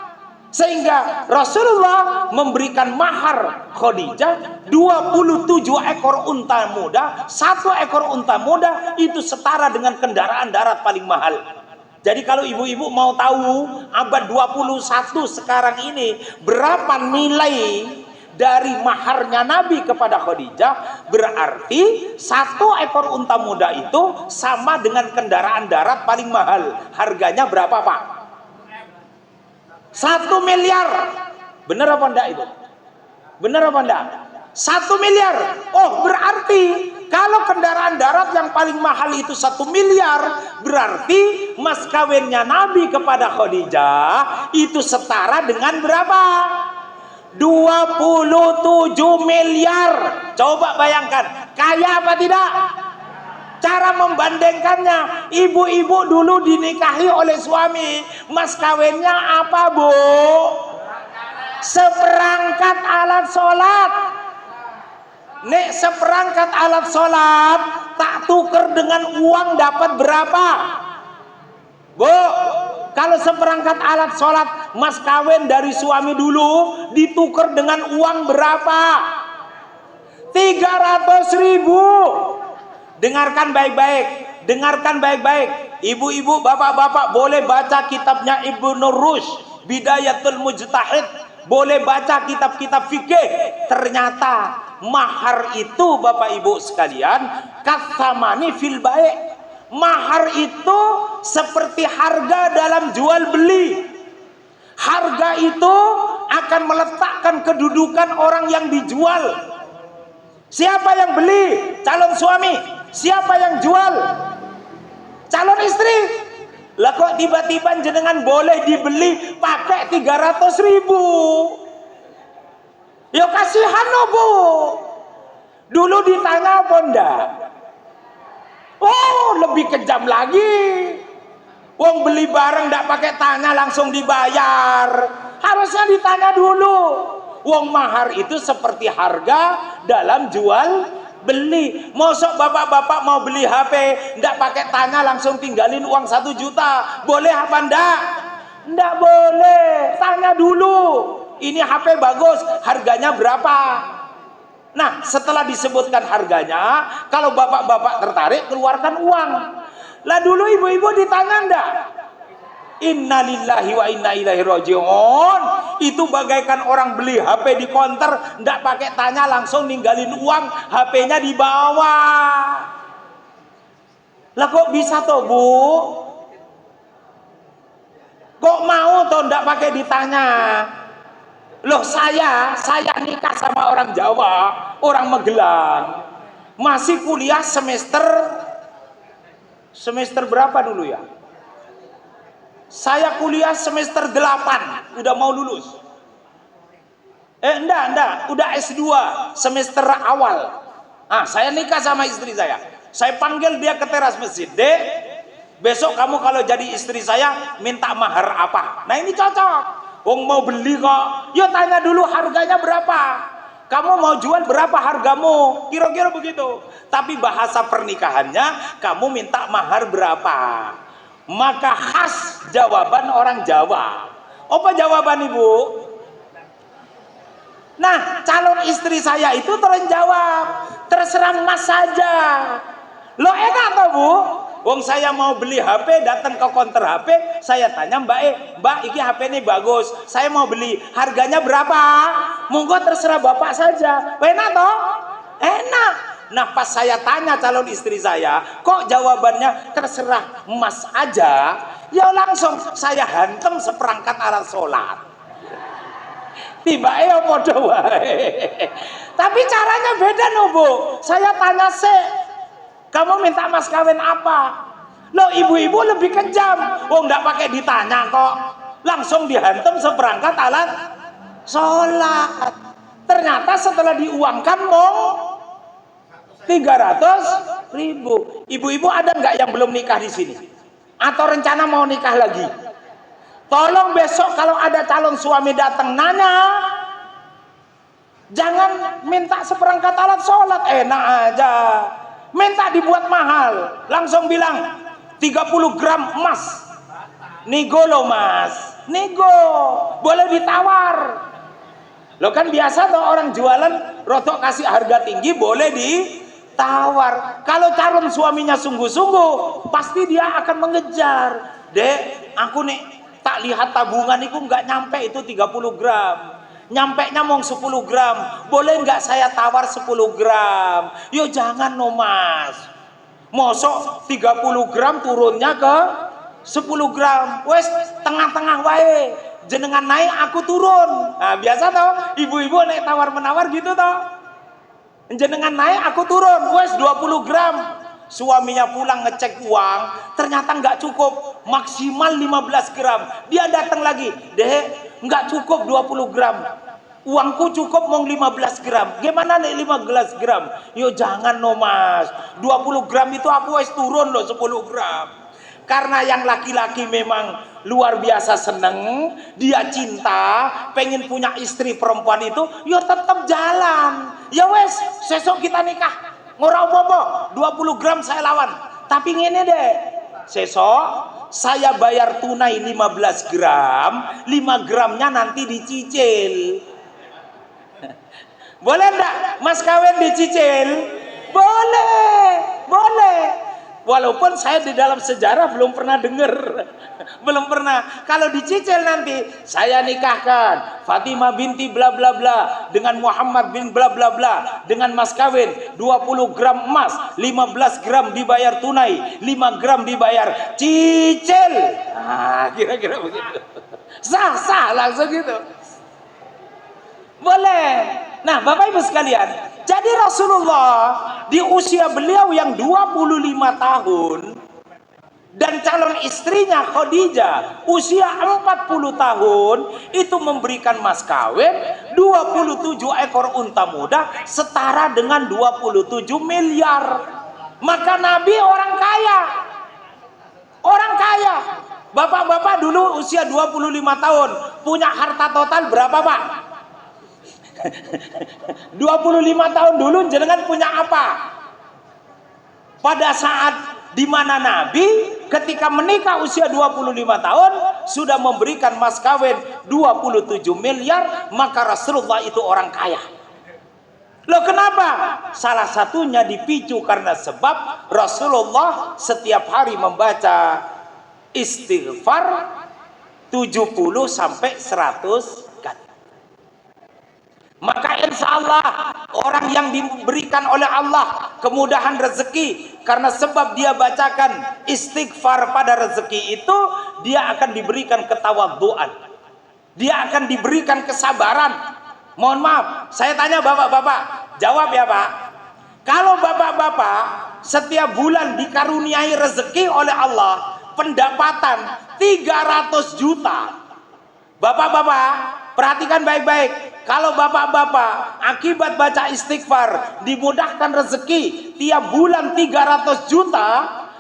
Sehingga Rasulullah memberikan mahar Khadijah 27 ekor unta muda. 1 ekor unta muda itu setara dengan kendaraan darat paling mahal. Jadi kalau ibu-ibu mau tahu abad 21 sekarang ini berapa nilai dari maharnya Nabi kepada Khadijah, berarti 1 ekor unta muda itu sama dengan kendaraan darat paling mahal. Harganya berapa Pak? 1 miliar. Benar apa enggak itu? Benar apa enggak? 1 miliar. Oh berarti kalau kendaraan darat yang paling mahal itu 1 miliar, berarti mas kawinnya Nabi kepada Khadijah itu setara dengan berapa? 27 miliar. Coba bayangkan, kaya apa tidak? Cara membandingkannya, ibu-ibu dulu dinikahi oleh suami, mas kawinnya apa Bu? Seperangkat alat sholat. Nek seperangkat alat sholat tak tuker dengan uang dapat berapa? Bu, kalau seperangkat alat sholat mas kawin dari suami dulu ditukar dengan uang berapa? 300.000. Dengarkan baik-baik, dengarkan baik-baik. Ibu-ibu, bapak-bapak boleh baca kitabnya Ibnu Rushd, Bidayatul Mujtahid, boleh baca kitab-kitab fikih. Ternyata mahar itu Bapak Ibu sekalian katsamani fil bai'. Mahar itu seperti harga dalam jual beli. Harga itu akan meletakkan kedudukan orang yang dijual. Siapa yang beli? Calon suami. Siapa yang jual? Calon istri. Lah kok tiba-tiba jenengan boleh dibeli pakai 300.000? Ya kasihan no Bu. Dulu ditanya apa enggak? Oh lebih kejam lagi. Wong beli barang enggak pakai tanya langsung dibayar. Harusnya ditanya dulu. Wong mahar itu seperti harga dalam jual beli. Mosok bapak-bapak mau beli HP ndak pakai tanya langsung tinggalin uang 1 juta, boleh apa ndak? Ndak boleh, tanya dulu. Ini HP bagus, harganya berapa? Nah setelah disebutkan harganya, kalau bapak-bapak tertarik keluarkan uang. Lah dulu ibu-ibu ditanya ndak? Innalillahi wa inna ilaihi rajiun. Itu bagaikan orang beli HP di konter, ndak pakai tanya langsung ninggalin uang, HP-nya dibawa. Lah kok bisa toh Bu? Kok mau toh ndak pakai ditanya? Loh saya nikah sama orang Jawa, orang Magelang. Masih kuliah semester berapa dulu ya? Saya kuliah semester 8, udah mau lulus. Enggak, udah S2 semester awal. Saya nikah sama istri saya. Saya panggil dia ke teras masjid. Dek, besok kamu kalau jadi istri saya minta mahar apa? Nah ini cocok. Wong mau beli kok. Yuk tanya dulu harganya berapa. Kamu mau jual berapa hargamu? Kira-kira begitu. Tapi bahasa pernikahannya kamu minta mahar berapa? Maka khas jawaban orang Jawa. Apa jawaban Ibu? Nah, calon istri saya itu terus jawab, terserah Mas saja. Lo enak toh Bu? Wong saya mau beli HP, datang ke konter HP, saya tanya Mbak, iki HP ini bagus, saya mau beli, harganya berapa? monggo terserah bapak saja. Enak toh? Enak. Nah pas saya tanya calon istri saya, kok jawabannya terserah mas aja, ya langsung saya hantem seperangkat alat sholat. Tiba ya podo wae. Tapi caranya beda no bu. Saya tanya kamu minta mas kawin apa? Loh ibu-ibu lebih kejam. Oh nggak pakai ditanya kok, langsung dihantem seperangkat alat sholat. Ternyata setelah diuangkan mau 300.000. Ibu-ibu ada nggak yang belum nikah di sini? Atau rencana mau nikah lagi? Tolong besok kalau ada calon suami datang nanya, jangan minta seperangkat alat sholat, enak aja. Minta dibuat mahal, langsung bilang 30 gram emas. Nigo loh mas, nigo, boleh ditawar. Lo kan biasa tuh orang jualan rotok kasih harga tinggi, boleh ditawar. Kalau calon suaminya sungguh-sungguh, pasti dia akan mengejar. Dek, aku nih tak lihat tabungan itu nggak nyampe itu 30 gram. Nyampe nya mau 10 gram. Boleh nggak saya tawar 10 gram? Yo jangan no mas. Mosok 30 gram turunnya ke 10 gram. Wes tengah-tengah wae. Jenengan naik aku turun. Nah biasa toh ibu-ibu naik tawar-menawar gitu toh. Jenengan naik aku turun. Wes 20 gram. Suaminya pulang ngecek uang, ternyata nggak cukup, maksimal 15 gram. Dia datang lagi, dek nggak cukup 20 gram, uangku cukup mau 15 gram. Gimana nih 15 gram? Yo jangan no mas, 20 gram itu aku wes turun loh 10 gram. Karena yang laki-laki memang luar biasa seneng, dia cinta, pengen punya istri perempuan itu, yo tetap jalan. Ya wes, sesok kita nikah. Ngorau bobo 20 gram saya lawan. Tapi ngene deh, sesok saya bayar tunai 15 gram, 5 gramnya nanti dicicil. Boleh enggak mas kawin dicicil? Boleh, boleh. Walaupun saya di dalam sejarah belum pernah dengar. Belum pernah. Kalau dicicil nanti saya nikahkan Fatimah binti bla bla bla dengan Muhammad bin bla bla bla dengan mas kawin 20 gram emas, 15 gram dibayar tunai, 5 gram dibayar cicil. Nah, kira-kira begitu. Sah langsung gitu. Boleh. Nah, Bapak Ibu sekalian, jadi Rasulullah di usia beliau yang 25 tahun dan calon istrinya Khadijah usia 40 tahun itu memberikan mas kawin 27 ekor unta muda setara dengan 27 miliar. Maka Nabi orang kaya. Orang kaya. Bapak-bapak dulu usia 25 tahun punya harta total berapa Pak? 25 tahun dulu jenengan punya apa? Pada saat dimana Nabi ketika menikah usia 25 tahun sudah memberikan mas kawin 27 miliar, maka Rasulullah itu orang kaya. Loh kenapa? Salah satunya dipicu karena sebab Rasulullah setiap hari membaca istighfar 70 sampai 100 kali. Maka insya Allah orang yang diberikan oleh Allah kemudahan rezeki karena sebab dia bacakan istighfar pada rezeki itu, dia akan diberikan ketawadhuan, dia akan diberikan kesabaran. Mohon maaf, saya tanya bapak-bapak, jawab ya Pak. Kalau bapak-bapak setiap bulan dikaruniai rezeki oleh Allah pendapatan 300 juta, bapak-bapak perhatikan baik-baik. Kalau bapak-bapak akibat baca istighfar dimudahkan rezeki tiap bulan 300 juta,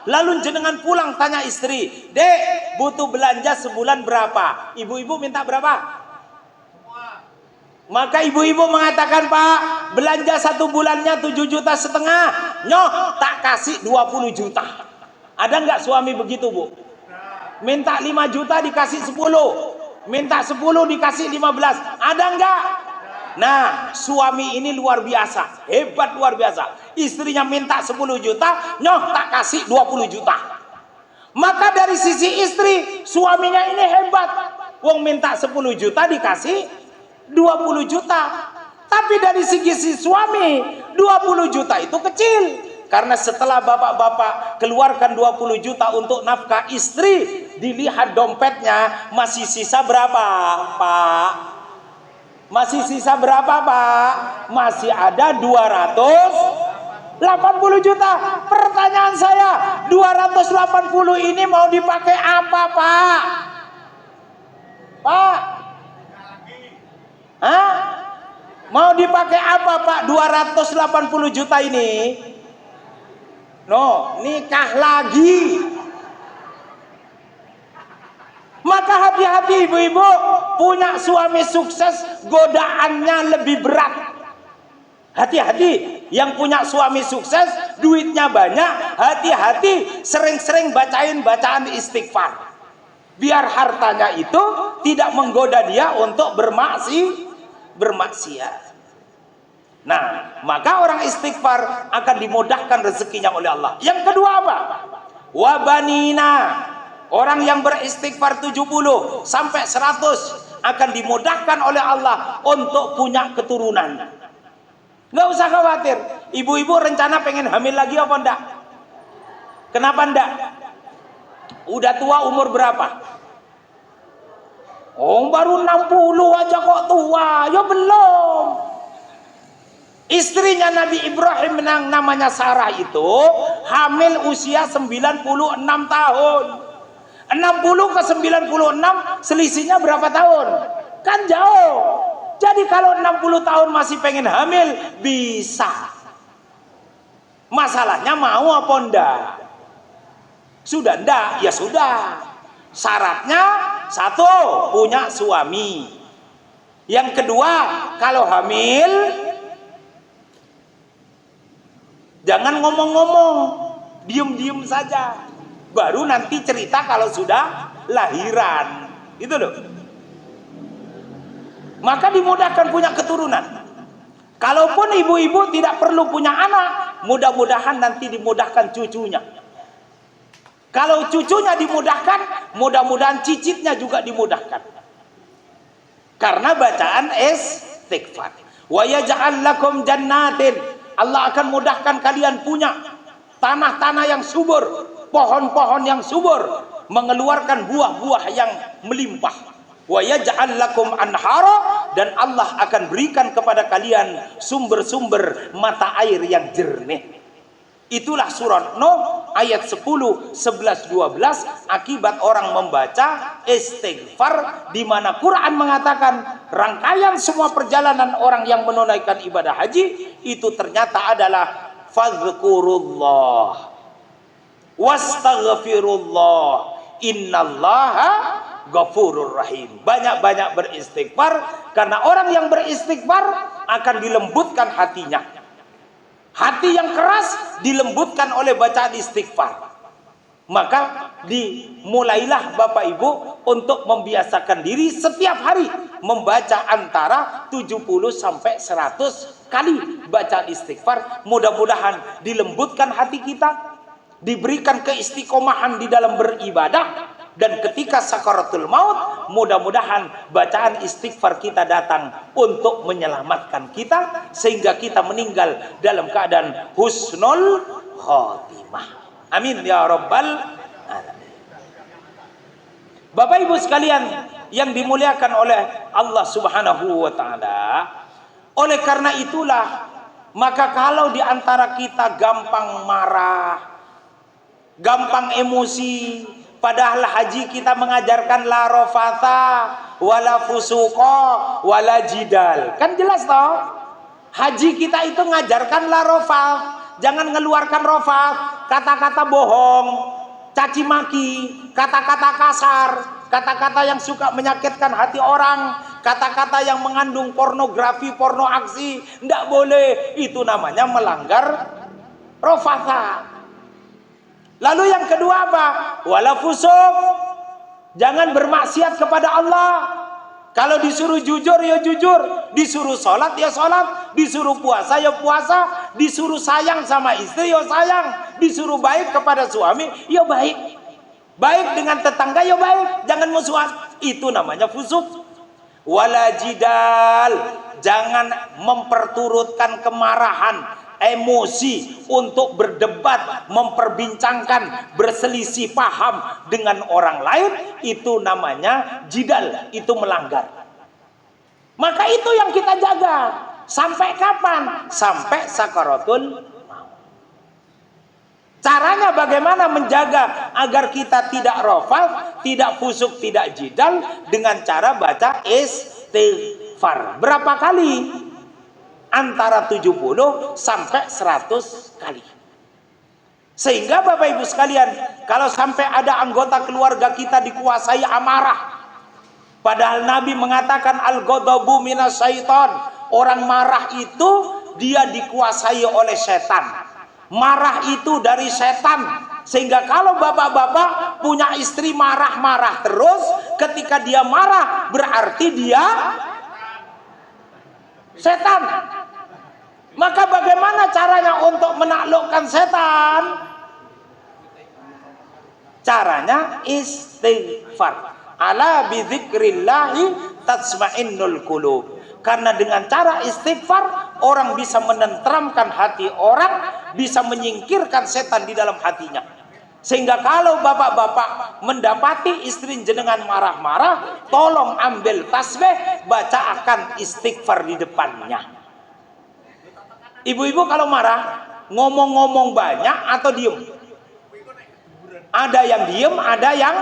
lalu jenengan pulang tanya istri, dek butuh belanja sebulan berapa? Ibu-ibu minta berapa? Maka ibu-ibu mengatakan, Pak belanja satu bulannya 7,5 juta, nyoh tak kasih 20 juta. Ada nggak suami begitu Bu? Minta 5 juta dikasih 10, minta 10 dikasih 15, ada enggak? Nah suami ini luar biasa, hebat luar biasa. Istrinya minta 10 juta, nyoh tak kasih 20 juta. Maka dari sisi istri, suaminya ini hebat. Wong minta 10 juta dikasih 20 juta. Tapi dari segi si suami 20 juta itu kecil. Karena setelah bapak-bapak keluarkan 20 juta untuk nafkah istri, dilihat dompetnya masih sisa berapa, Pak? Masih sisa berapa, Pak? Masih ada 280 juta. Pertanyaan saya, 280 ini mau dipakai apa, Pak? Pak? Hah? Mau dipakai apa, Pak? 280 juta ini? No, nikah lagi. Maka hati-hati ibu-ibu, punya suami sukses godaannya lebih berat. Hati-hati, yang punya suami sukses duitnya banyak, hati-hati sering-sering bacain bacaan istighfar. Biar hartanya itu tidak menggoda dia untuk bermaksiat. Nah, maka orang istighfar akan dimudahkan rezekinya oleh Allah. Yang kedua apa? Wabanina. Orang yang beristighfar 70 sampai 100 akan dimudahkan oleh Allah untuk punya keturunan. Nggak usah khawatir. Ibu-ibu rencana pengen hamil lagi apa enggak? Kenapa enggak? Udah tua umur berapa? Oh, baru 60 aja kok tua. Ya belum. Istrinya Nabi Ibrahim namanya Sarah itu hamil usia 96 tahun. 60 ke 96 selisihnya berapa tahun? Kan jauh. Jadi kalau 60 tahun masih pengen hamil, bisa. Masalahnya mau apa enggak? Sudah enggak? Ya sudah. Syaratnya satu, punya suami. Yang kedua, kalau hamil jangan ngomong-ngomong, diem-diem saja. Baru nanti cerita kalau sudah lahiran. Gitu loh. Maka dimudahkan punya keturunan. Kalaupun ibu-ibu tidak perlu punya anak, mudah-mudahan nanti dimudahkan cucunya. Kalau cucunya dimudahkan, mudah-mudahan cicitnya juga dimudahkan. Karena bacaan istighfar. Wa yaj'al lakum jannatin. Allah akan mudahkan kalian punya tanah-tanah yang subur, pohon-pohon yang subur, mengeluarkan buah-buah yang melimpah. Wa yaj'al lakum anhara, dan Allah akan berikan kepada kalian sumber-sumber mata air yang jernih. Itulah surat Nuh ayat 10, 11, 12 akibat orang membaca istighfar, di mana Quran mengatakan rangkaian semua perjalanan orang yang menunaikan ibadah haji itu ternyata adalah fadzkurullah wastaghfirullah innallaha ghafurur rahim. Banyak-banyak beristighfar, karena orang yang beristighfar akan dilembutkan hatinya. Hati yang keras dilembutkan oleh bacaan istighfar. Maka dimulailah Bapak Ibu untuk membiasakan diri setiap hari membaca antara 70 sampai 100 kali bacaan istighfar. Mudah-mudahan dilembutkan hati kita, diberikan keistiqomahan di dalam beribadah, dan ketika sakaratul maut mudah-mudahan bacaan istighfar kita datang untuk menyelamatkan kita sehingga kita meninggal dalam keadaan husnul khotimah. Amin ya rabbal alamin. Bapak Ibu sekalian yang dimuliakan oleh Allah Subhanahu wa taala, oleh karena itulah maka kalau di antara kita gampang marah, gampang emosi, padahal haji kita mengajarkan la rafatha wala fusuqa wala jidal. Kan jelas toh? Haji kita itu ngajarkan la rafath, jangan ngeluarkan rafath, kata-kata bohong, caci maki, kata-kata kasar, kata-kata yang suka menyakitkan hati orang, kata-kata yang mengandung pornografi, porno aksi, enggak boleh. Itu namanya melanggar rafatha. Lalu yang kedua apa? Wala fusuq. Jangan bermaksiat kepada Allah. Kalau disuruh jujur ya jujur, disuruh sholat ya sholat, disuruh puasa ya puasa, disuruh sayang sama istri ya sayang, disuruh baik kepada suami ya baik, baik dengan tetangga ya baik, jangan musuhan. Itu namanya fusuq. wala jidal, jangan memperturutkan kemarahan, emosi untuk berdebat, memperbincangkan, berselisih paham dengan orang lain. Itu namanya jidal, itu melanggar. Maka itu yang kita jaga. Sampai kapan? Sampai sakaratul maut. Caranya bagaimana menjaga agar kita tidak rafal, tidak fusuk, tidak jidal? Dengan cara baca istighfar. Berapa kali? Antara 70 sampai 100 kali. Sehingga Bapak Ibu sekalian, kalau sampai ada anggota keluarga kita dikuasai amarah, padahal Nabi mengatakan al-ghadabu minasyaiton, orang marah itu dia dikuasai oleh setan. Marah itu dari setan. Sehingga kalau bapak-bapak punya istri marah-marah terus, ketika dia marah berarti dia setan. Maka bagaimana caranya untuk menaklukkan setan? Caranya istighfar. Ala bidzikrillahi tatsmainnul qulub. Karena dengan cara istighfar orang bisa menenteramkan hati orang, bisa menyingkirkan setan di dalam hatinya. Sehingga kalau bapak-bapak mendapati istri jenengan marah-marah, tolong ambil tasbih, baca akan istighfar di depannya. Ibu-ibu kalau marah, ngomong-ngomong banyak atau diem? Ada yang diem, ada yang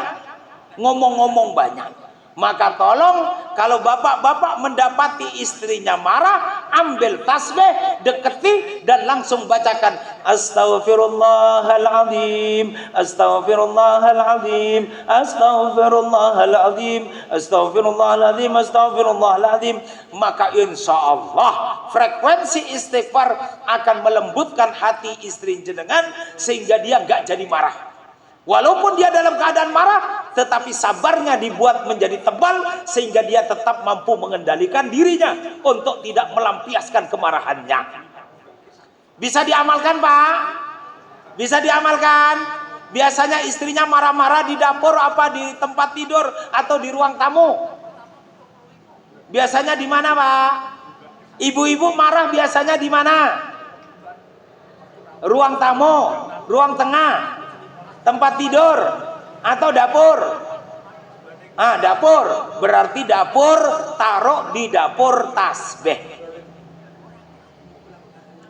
ngomong-ngomong banyak. Maka tolong kalau bapak-bapak mendapati istrinya marah, ambil tasbih, deketi dan langsung bacakan astaghfirullahaladzim, astaghfirullahaladzim, astaghfirullahaladzim, astaghfirullahaladzim, astaghfirullahaladzim. Maka insya Allah frekuensi istighfar akan melembutkan hati istri jenengan sehingga dia nggak jadi marah. Walaupun dia dalam keadaan marah, tetapi sabarnya dibuat menjadi tebal sehingga dia tetap mampu mengendalikan dirinya untuk tidak melampiaskan kemarahannya. Bisa diamalkan, Pak? Bisa diamalkan? Biasanya istrinya marah-marah di dapur apa di tempat tidur atau di ruang tamu? Biasanya di mana, Pak? Ibu-ibu marah biasanya di mana? Ruang tamu, ruang tengah, tempat tidur atau dapur? Dapur, berarti dapur, taruh di dapur tasbih,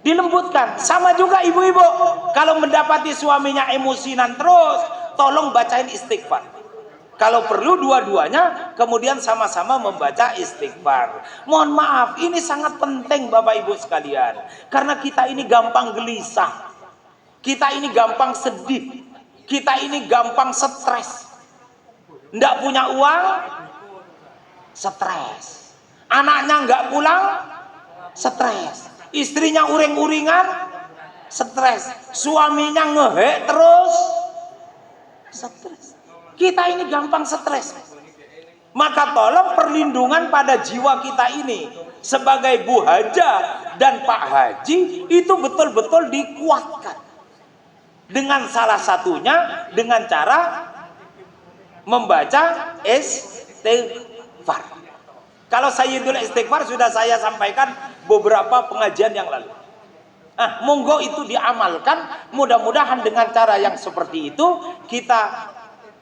dilembutkan. Sama juga ibu-ibu kalau mendapati suaminya emosian terus, tolong bacain istighfar. Kalau perlu dua-duanya kemudian sama-sama membaca istighfar. Mohon maaf, ini sangat penting Bapak Ibu sekalian, karena kita ini gampang gelisah, kita ini gampang sedih, kita ini gampang stres. Nggak punya uang, stres. Anaknya nggak pulang, stres. Istrinya uring-uringan, stres. Suaminya ngehek terus, stres. Kita ini gampang stres. Maka tolong perlindungan pada jiwa kita ini sebagai Bu Haja dan Pak Haji itu betul-betul dikuatkan. Dengan salah satunya dengan cara membaca istighfar. Kalau Sayyidul Istighfar sudah saya sampaikan beberapa pengajian yang lalu. Monggo itu diamalkan. Mudah-mudahan dengan cara yang seperti itu kita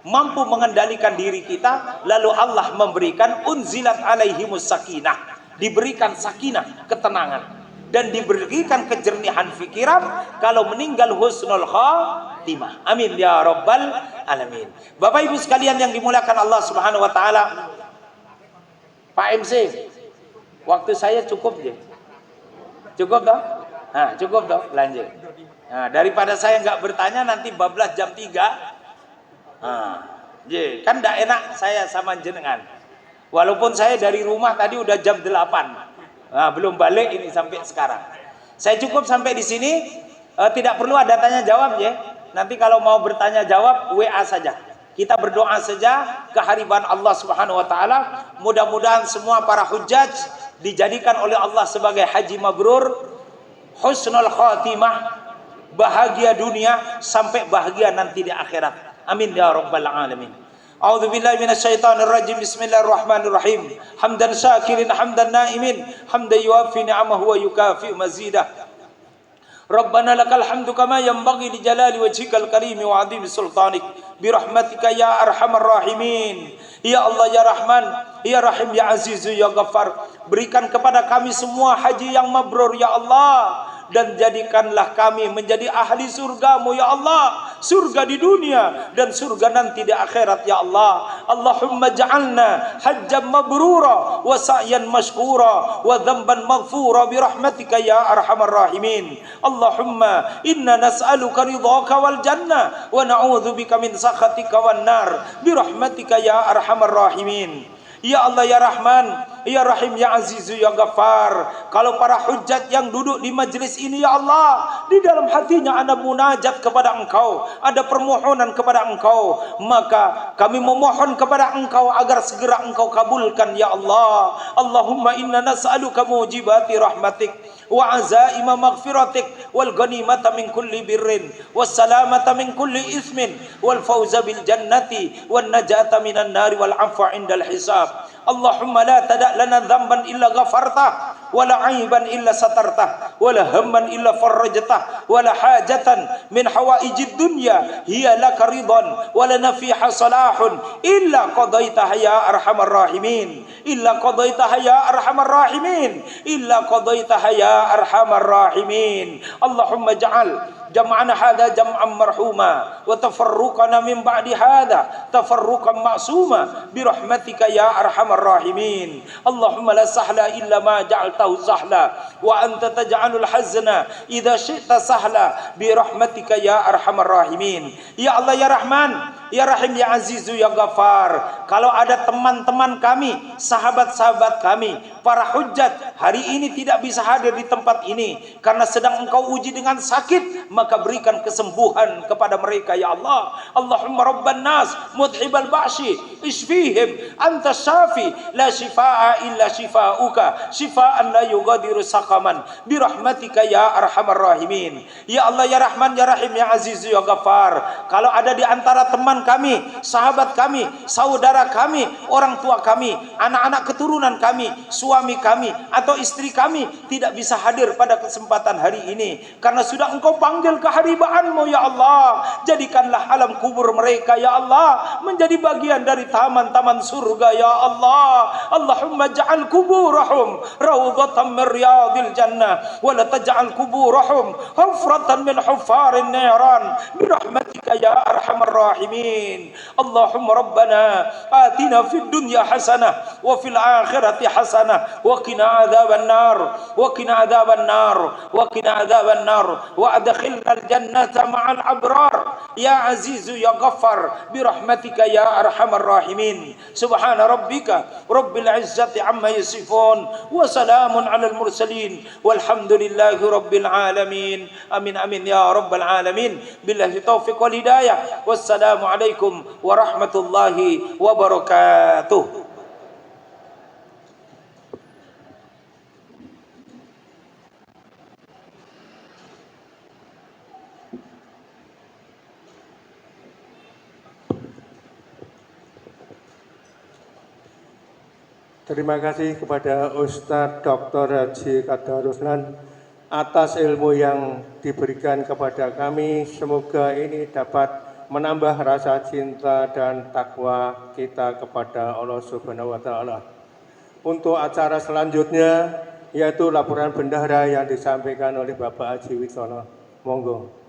mampu mengendalikan diri kita, lalu Allah memberikan unzilat alaihimus sakinah, diberikan sakinah, ketenangan, dan diberikan kejernihan fikiran. Kalau meninggal husnul khatimah. Amin ya rabbal alamin. Bapak Ibu sekalian yang dimuliakan Allah Subhanahu wa taala. Pak MC, waktu saya cukup ya? Cukup dong? Cukup dong, lanjut. Daripada saya nggak bertanya nanti bablas jam 3. Kan enggak enak saya sama jenengan. Walaupun saya dari rumah tadi udah jam 8. Belum balik ini sampai sekarang. Saya cukup sampai di sini. Tidak perlu ada tanya jawab ya. Nanti kalau mau bertanya jawab WA saja. Kita berdoa saja kehadiran Allah Subhanahu wa taala. Mudah-mudahan semua para hujjaj dijadikan oleh Allah sebagai haji mabrur, husnul khatimah, bahagia dunia sampai bahagia nanti di akhirat. Amin ya rabbal alamin. A'udzu billahi minasyaitonir rajim. Bismillahirrahmanirrahim. Hamdan syakirin, hamdan naimin, hamdan yuafi ni'amahu wa yukafi mazidah. Rabbana lakal hamdu kama yanbaghi li jalali wajhikal karim wa 'azimi sultanik bi rahmatika ya arhamar rahimin. Ya Allah ya Rahman, ya Rahim, ya Aziz, ya Ghaffar, berikan kepada kami semua haji yang mabrur ya Allah, dan jadikanlah kami menjadi ahli surgamu ya Allah, surga di dunia dan surga nanti di akhirat ya Allah. Allahumma ja'alna hajjan mabrura wa sa'yan mashkura wa dhanban maghfura bi rahmatika ya arhamar rahimin. Allahumma inna nas'aluka ridhaka wal jannah wa na'udzubika min sakhatika wan nar bi rahmatika ya arhamar rahimin. Ya Allah ya Rahman, ya Rahim, ya Aziz, ya Ghaffar, kalau para hujjat yang duduk di majlis ini ya Allah, di dalam hatinya ada munajat kepada Engkau, ada permohonan kepada Engkau, maka kami memohon kepada Engkau agar segera Engkau kabulkan ya Allah. Allahumma inna nas'aluka mujibati rahmatik wa azaima maghfiratik wal ghanimata min kulli birrin was salamata min kulli ismin wal fawza bil jannati wan najata minan nari wal afwa indal hisab. Allahumma la tada' lana dhanban illa ghafartah wala aiban illa satartah wala hamman illa farajtah wala hajatan min hawaijid dunya hiya laka ridhan wala nafiha salahun illa qadaitaha ya arhamar rahimin, illa qadaitaha ya arhamar rahimin, illa qadaitaha ya arhamar rahimin. Allahumma ja'al jam'ana hadha jam'an marhuma wa tafarruqana min ba'di hadha tafarruqan ma'suma bi rahmatika ya arhamar rahimin. Allahumma la sahla illa ma ja'altahu sahla wa anta taj'alul hazna idza syi'ta sahla bi rahmatika ya arhamar rahimin. Ya Allah ya Rahman, ya Rahim, ya Aziz, ya Ghaffar, kalau ada teman-teman kami, sahabat-sahabat kami, para hujjat hari ini tidak bisa hadir di tempat ini karena sedang Engkau uji dengan sakit, maka berikan kesembuhan kepada mereka ya Allah. Allahumma rabban nas mudhibal ba'shi isfihim anta syafi la shifaa illa shifauka shifaan la yughadiru saqaman bi rahmatika ya arhamar rahimin. Ya Allah ya Rahman, ya Rahim, ya Aziz, ya Ghaffar, kalau ada di antara teman kami, sahabat kami, saudara kami, orang tua kami, anak-anak keturunan kami, suami kami atau istri kami tidak bisa hadir pada kesempatan hari ini karena sudah Engkau panggil keharibaanmu ya Allah, jadikanlah alam kubur mereka ya Allah menjadi bagian dari taman-taman surga ya Allah. Allahumma ja'al kuburahum rawdatan min riyadil jannah wa la taj'al kuburahum hufratan min huffarin niran bi rahmatika ya arhamar rahimin. Allahumma rabbana atina fid dunya hasanah wa fil akhirati hasanah wa qina adzaban nar wa qina adzaban nar wa qina adzaban nar wa adkhilna al jannata ma'al abrar ya Aziz ya Ghaffar bi rahmatika ya arhamar rahimin. Subhana rabbika rabbil izzati amma yasifun wa salamun alal mursalin walhamdulillahi rabbil alamin. Amin amin ya rabbal alamin. Billahi taufiq wal hidayah. Wassalamu alaikum warahmatullahi wabarakatuh. Terima kasih kepada Ustadz Dr. Haji Qadar Ruslan atas ilmu yang diberikan kepada kami. Semoga ini dapat menambah rasa cinta dan takwa kita kepada Allah Subhanahu wa Ta'ala. Untuk acara selanjutnya yaitu laporan bendahara yang disampaikan oleh Bapak Haji Wicaksono. Monggo.